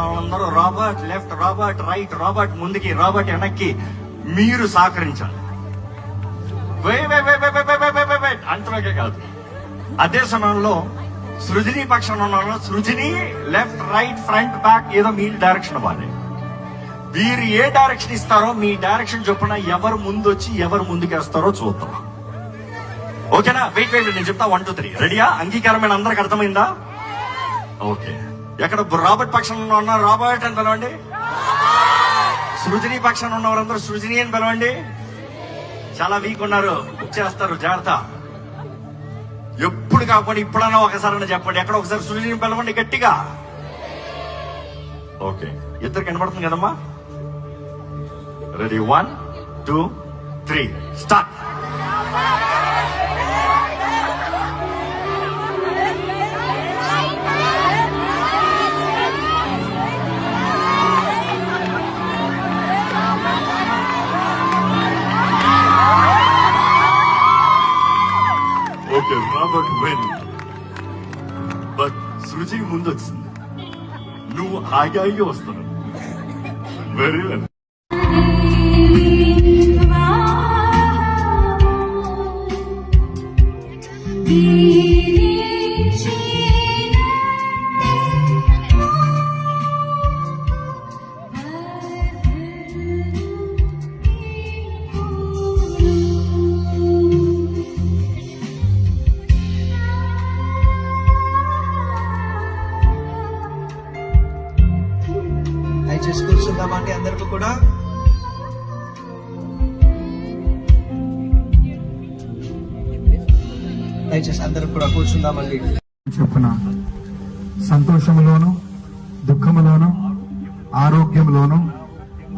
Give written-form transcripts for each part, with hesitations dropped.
అందరూ Robert left, Robert right, Robert ముందుకి, Robert వెనక్కి మీరు సహకరించాలి. అంతలోకే కాదు. అదే సమయంలో సృజని పక్షాన ఉన్న సృజని లెఫ్ట్ రైట్ ఫ్రంట్ బ్యాక్ ఏదో మీ డైరెక్షన్ ఇవ్వాలి. వీరు ఏ డైరెక్షన్ ఇస్తారో మీ డైరెక్షన్ చొప్పున ఎవరు ముందు వచ్చి ఎవరు ముందుకేస్తారో చూద్దాం. ఓకేనా? వెయిట్ నేను చెప్తా. 1 2 3 రెడీయా? అంగీకారమైన అందరికి అర్థమైందా? ఓకే. ఎక్కడ రాబర్ట్ పక్షంలో ఉన్న రాబర్ట్ అని పిలవండి. సృజని పక్షాన ఉన్న వారందరూ సృజని అని పిలవండి. చాలా వీక్ ఉన్నారు, చేస్తారు, జాగ్రత్త. ఎప్పుడు కాకపోతే ఇప్పుడన్నా ఒకసారి చెప్పండి. ఎక్కడ ఒకసారి సృజని పిలవండి గట్టిగా. ఓకే, ఇద్దరు కనబడుతుంది కదమ్మా. Ready? 1 2 3 start. Okay, Robert win. But Sruji ముందు వచ్చింది, నువ్వు ఆగి వస్తున్నావు. Very well. దయచేసి కూర్చుందామండి. అందరికీ కూడా దయచేసి అందరూ కూడా కూర్చుందామండి. చెప్పున సంతోషములోను, దుఃఖములోను, ఆరోగ్యములోను,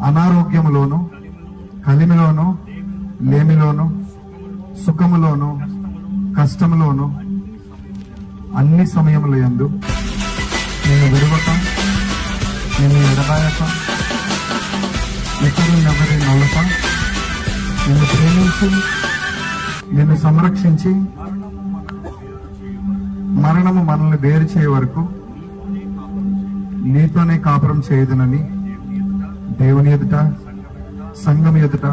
అనారోగ్యములోను, కలిమిలోను, లేమిలోను, సుఖములోను, కష్టములోను, అన్ని సమయముల యందు నేను విడవక, నేను ఎడబాయక, ఇతరులెవరి నొలక, నిన్ను ప్రేమించి, నిన్ను సంరక్షించి, మరణము మనల్ని వేరు చేయ వరకు నీతోనే కాపురం చేయదునని దేవుని ఎదుట, సంఘం ఎదుట,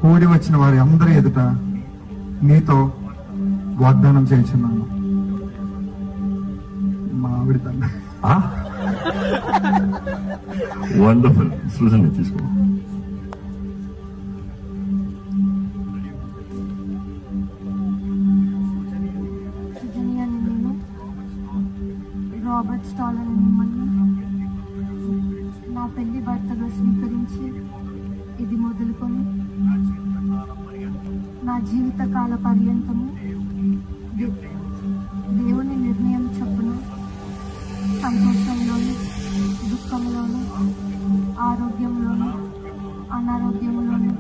కూడి వచ్చిన వారి అందరి ఎదుట నీతో వాగ్దానం చేయించున్నాను. మా ఆవిడ తండ్రి. వండర్ఫుల్. సృజని తీసుకో. రాబర్ట్ స్టాలర్ మిమ్మల్ని నా పెళ్లి భర్తగా స్వీకరించి ఇది మొదలుకొని నా జీవిత కాల పర్యంతము దేవుని నిర్ణయం చొప్పున సంతోషంలోను, దుఃఖంలోను, ఆరోగ్యంలోను, అనారోగ్యంలోను,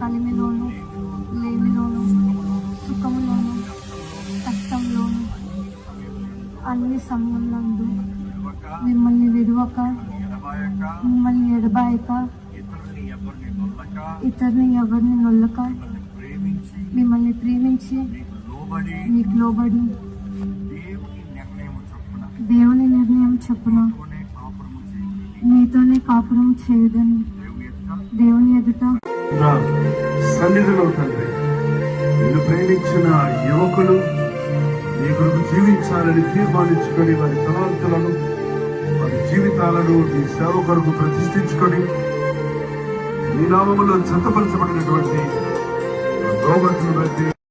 కలిమిలోను, లేమిలోను, సుఖములోను, కష్టంలోను, అన్ని సమయంలో మిమ్మల్ని విడవక, మిమ్మల్ని ఎడబాయక, ఇతరుని ఎవరిని నొల్లక, మిమ్మల్ని ప్రేమించి మీకు లోబడి దేవుని నిర్ణయం చొప్పున మీతోనే కాపురం చేయదని దేవుని ఎదుట సన్నిధిలో తండ్రి నిన్ను ప్రేమించిన యువకులు నీ కొరకు జీవించాలని తీర్మానించుకొని వారి తలాంతులను, వారి జీవితాలను నీ సేవ కొరకు ప్రతిష్ఠించుకొని నీ నామములో జతపరచబడినటువంటి